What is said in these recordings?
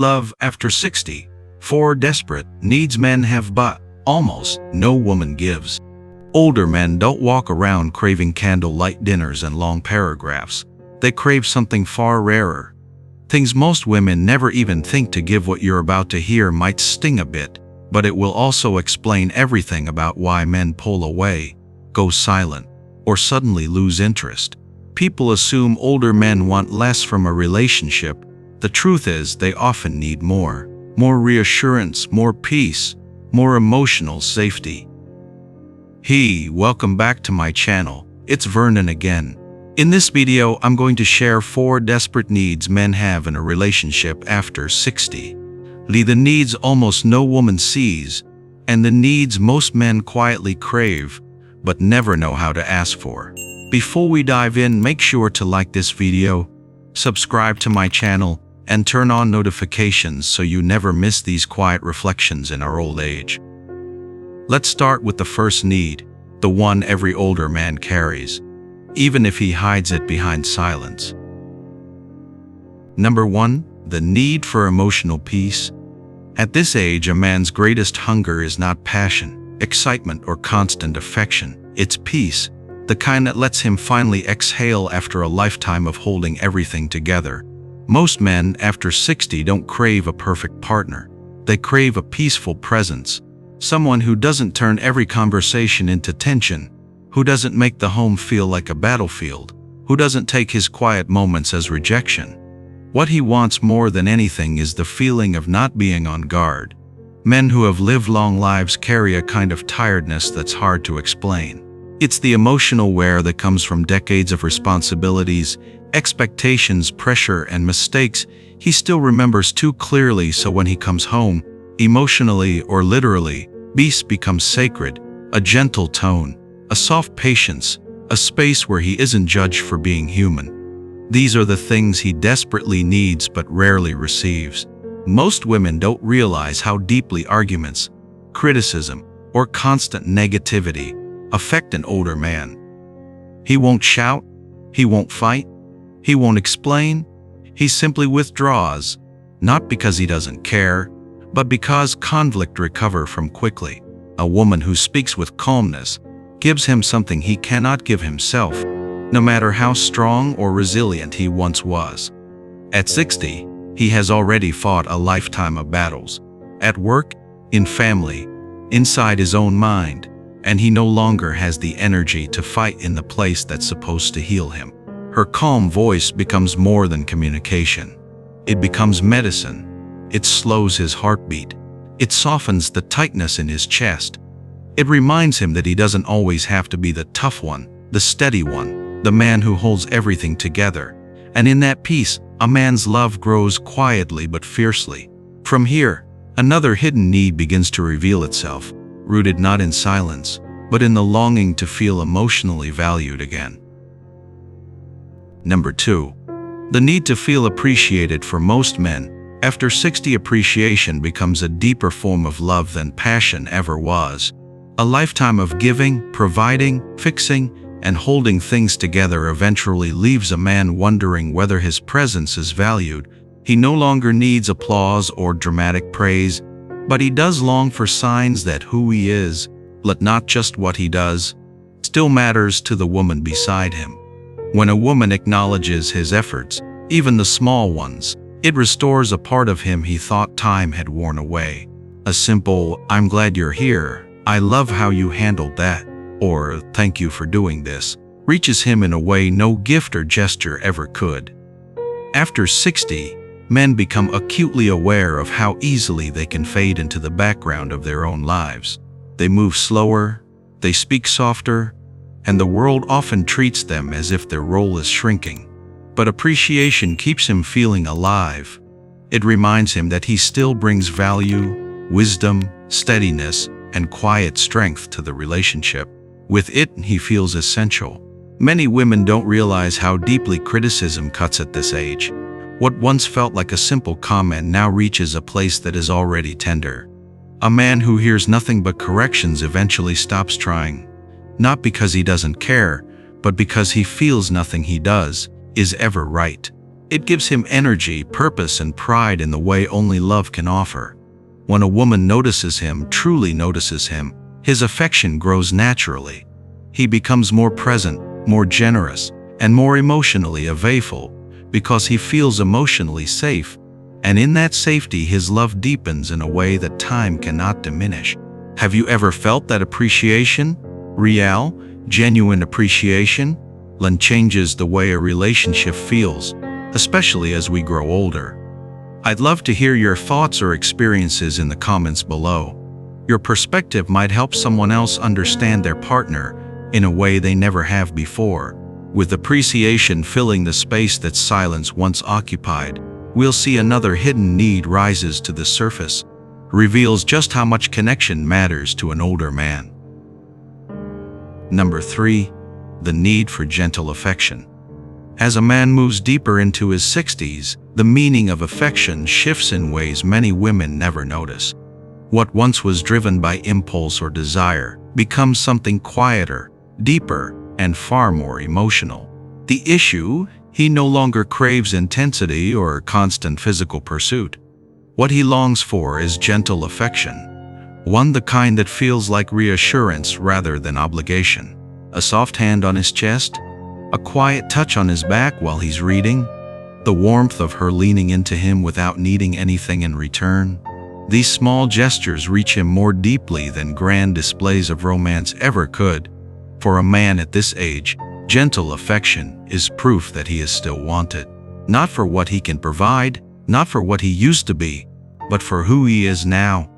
Love after 60. 4 desperate needs men have but almost no woman gives. Older men don't walk around craving candlelight dinners and long paragraphs. They crave something far rarer. Things most women never even think to give. What you're about to hear might sting a bit, but it will also explain everything about why men pull away, go silent, or suddenly lose interest. People assume older men want less from a relationship. The truth is they often need more. More reassurance, more peace, more emotional safety. Welcome back to my channel. It's Vernon again. In this video, I'm going to share 4 desperate needs men have in a relationship after 60. The needs almost no woman sees, and the needs most men quietly crave, but never know how to ask for. Before we dive in, make sure to like this video, subscribe to my channel, and turn on notifications so you never miss these quiet reflections in our old age. Let's start with the first need, the one every older man carries, even if he hides it behind silence. Number 1, the need for emotional peace. At this age, a man's greatest hunger is not passion, excitement, or constant affection. It's peace, the kind that lets him finally exhale after a lifetime of holding everything together. Most men after 60 don't crave a perfect partner. They crave a peaceful presence, someone who doesn't turn every conversation into tension, who doesn't make the home feel like a battlefield, who doesn't take his quiet moments as rejection. What he wants more than anything is the feeling of not being on guard. Men who have lived long lives carry a kind of tiredness that's hard to explain. It's the emotional wear that comes from decades of responsibilities, expectations, pressure, and mistakes he still remembers too clearly, so when he comes home, emotionally or literally, peace becomes sacred, a gentle tone, a soft patience, a space where he isn't judged for being human. These are the things he desperately needs but rarely receives. Most women don't realize how deeply arguments, criticism, or constant negativity affect an older man. He won't shout, he won't fight, he won't explain, he simply withdraws, not because he doesn't care, but because conflict recovers from quickly. A woman who speaks with calmness gives him something he cannot give himself, no matter how strong or resilient he once was. At 60, he has already fought a lifetime of battles, at work, in family, inside his own mind, and he no longer has the energy to fight in the place that's supposed to heal him. Her calm voice becomes more than communication. It becomes medicine. It slows his heartbeat. It softens the tightness in his chest. It reminds him that he doesn't always have to be the tough one, the steady one, the man who holds everything together. And in that peace, a man's love grows quietly but fiercely. From here, another hidden need begins to reveal itself, rooted not in silence, but in the longing to feel emotionally valued again. Number 2, the need to feel appreciated. For most men, after 60, appreciation becomes a deeper form of love than passion ever was. A lifetime of giving, providing, fixing, and holding things together eventually leaves a man wondering whether his presence is valued. He no longer needs applause or dramatic praise, but he does long for signs that who he is, not just what he does, still matters to the woman beside him. When a woman acknowledges his efforts, even the small ones, it restores a part of him he thought time had worn away. A simple, "I'm glad you're here, I love how you handled that," or "thank you for doing this," reaches him in a way no gift or gesture ever could. After 60, men become acutely aware of how easily they can fade into the background of their own lives. They move slower, they speak softer, and the world often treats them as if their role is shrinking. But appreciation keeps him feeling alive. It reminds him that he still brings value, wisdom, steadiness, and quiet strength to the relationship. With it, he feels essential. Many women don't realize how deeply criticism cuts at this age. What once felt like a simple comment now reaches a place that is already tender. A man who hears nothing but corrections eventually stops trying, not because he doesn't care, but because he feels nothing he does is ever right. It gives him energy, purpose, and pride in the way only love can offer. When a woman notices him, truly notices him, his affection grows naturally. He becomes more present, more generous, and more emotionally available because he feels emotionally safe, and in that safety his love deepens in a way that time cannot diminish. Have you ever felt that appreciation? Real, genuine appreciation? Changes the way a relationship feels, especially as we grow older. I'd love to hear your thoughts or experiences in the comments below. Your perspective might help someone else understand their partner in a way they never have before. With appreciation filling the space that silence once occupied, we'll see another hidden need rises to the surface, reveals just how much connection matters to an older man. Number 3. The need for gentle affection. As a man moves deeper into his 60s, the meaning of affection shifts in ways many women never notice. What once was driven by impulse or desire becomes something quieter, deeper, and far more emotional. The issue: he no longer craves intensity or constant physical pursuit. What he longs for is gentle affection, one the kind that feels like reassurance rather than obligation. A soft hand on his chest, a quiet touch on his back while he's reading, the warmth of her leaning into him without needing anything in return. These small gestures reach him more deeply than grand displays of romance ever could. For a man at this age, gentle affection is proof that he is still wanted. Not for what he can provide, not for what he used to be, but for who he is now.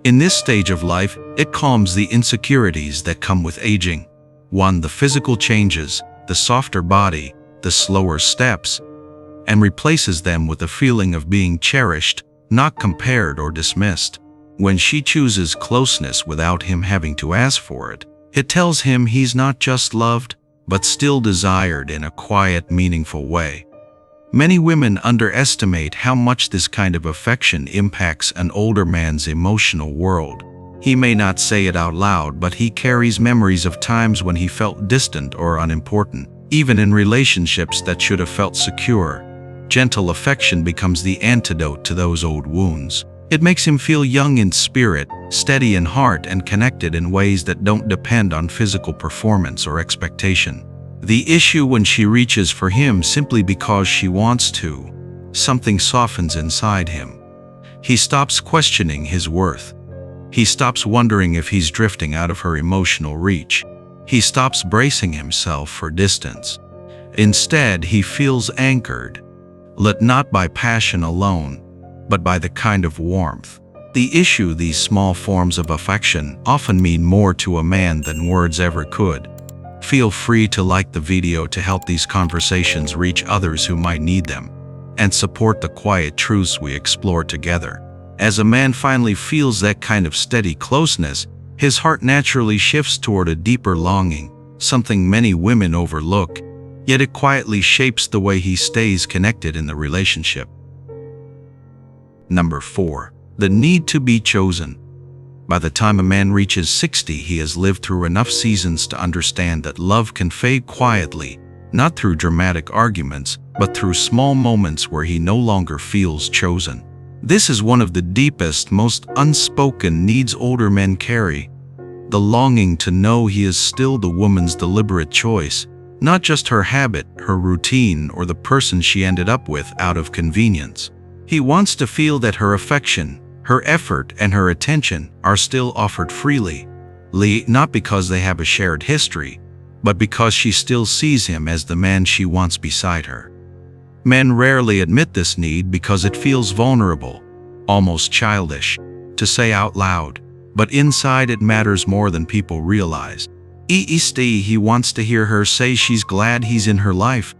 In this stage of life, it calms the insecurities that come with aging. One, the physical changes, the softer body, the slower steps, and replaces them with a feeling of being cherished, not compared or dismissed. When she chooses closeness without him having to ask for it, it tells him he's not just loved, but still desired in a quiet, meaningful way. Many women underestimate how much this kind of affection impacts an older man's emotional world. He may not say it out loud, but he carries memories of times when he felt distant or unimportant, even in relationships that should have felt secure. Gentle affection becomes the antidote to those old wounds. It makes him feel young in spirit, steady in heart, and connected in ways that don't depend on physical performance or expectation. The issue: when she reaches for him simply because she wants to, something softens inside him. He stops questioning his worth. He stops wondering if he's drifting out of her emotional reach. He stops bracing himself for distance. Instead, he feels anchored, lit not by passion alone, but by the kind of warmth. The issue: these small forms of affection often mean more to a man than words ever could. Feel free to like the video to help these conversations reach others who might need them, and support the quiet truths we explore together. As a man finally feels that kind of steady closeness, his heart naturally shifts toward a deeper longing, something many women overlook, yet it quietly shapes the way he stays connected in the relationship. Number 4. The need to be chosen. By the time a man reaches 60, he has lived through enough seasons to understand that love can fade quietly, not through dramatic arguments, but through small moments where he no longer feels chosen. This is one of the deepest, most unspoken needs older men carry. The longing to know he is still the woman's deliberate choice, not just her habit, her routine, or the person she ended up with out of convenience. He wants to feel that her affection, her effort, and her attention are still offered freely, not because they have a shared history, but because she still sees him as the man she wants beside her. Men rarely admit this need because it feels vulnerable, almost childish, to say out loud, but inside it matters more than people realize. He wants to hear her say she's glad he's in her life.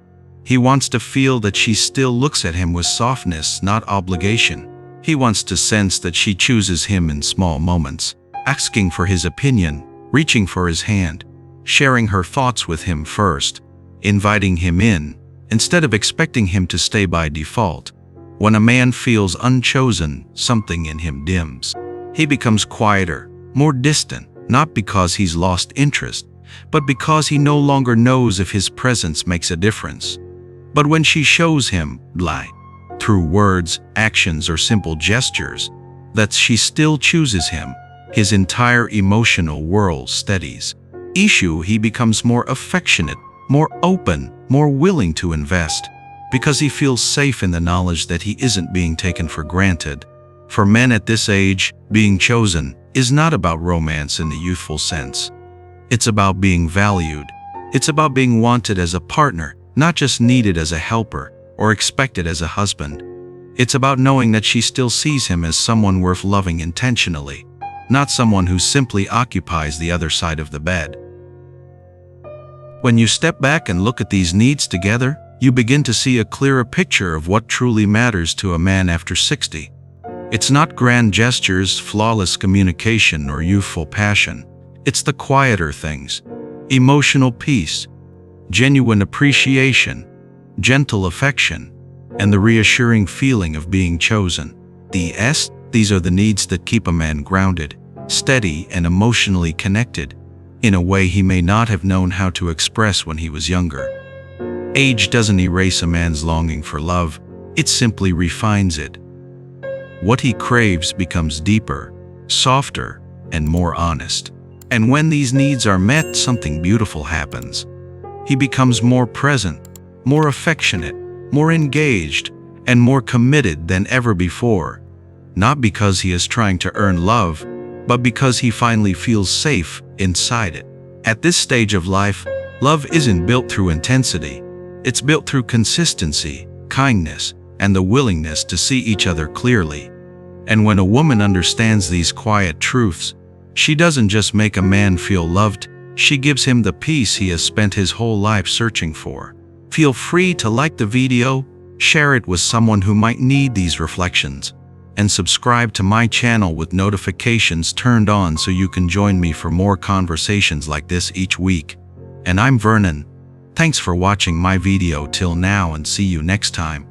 He wants to feel that she still looks at him with softness, not obligation. He wants to sense that she chooses him in small moments, asking for his opinion, reaching for his hand, sharing her thoughts with him first, inviting him in, instead of expecting him to stay by default. When a man feels unchosen, something in him dims. He becomes quieter, more distant, not because he's lost interest, but because he no longer knows if his presence makes a difference. But when she shows him, through words, actions, or simple gestures, that she still chooses him, his entire emotional world steadies. He becomes more affectionate, more open, more willing to invest, because he feels safe in the knowledge that he isn't being taken for granted. For men at this age, being chosen is not about romance in the youthful sense. It's about being valued. It's about being wanted as a partner, not just needed as a helper or expected as a husband. It's about knowing that she still sees him as someone worth loving intentionally, not someone who simply occupies the other side of the bed. When you step back and look at these needs together, you begin to see a clearer picture of what truly matters to a man after 60. It's not grand gestures, flawless communication, or youthful passion. It's the quieter things: emotional peace, genuine appreciation, gentle affection, and the reassuring feeling of being chosen. These are the needs that keep a man grounded, steady, and emotionally connected, in a way he may not have known how to express when he was younger. Age doesn't erase a man's longing for love, it simply refines it. What he craves becomes deeper, softer, and more honest. And when these needs are met, something beautiful happens. He becomes more present, more affectionate, more engaged, and more committed than ever before. Not because he is trying to earn love, but because he finally feels safe inside it. At this stage of life, love isn't built through intensity. It's built through consistency, kindness, and the willingness to see each other clearly. And when a woman understands these quiet truths, she doesn't just make a man feel loved, she gives him the peace he has spent his whole life searching for. Feel free to like the video, share it with someone who might need these reflections, and subscribe to my channel with notifications turned on so you can join me for more conversations like this each week. And I'm Vernon. Thanks for watching my video till now, and see you next time.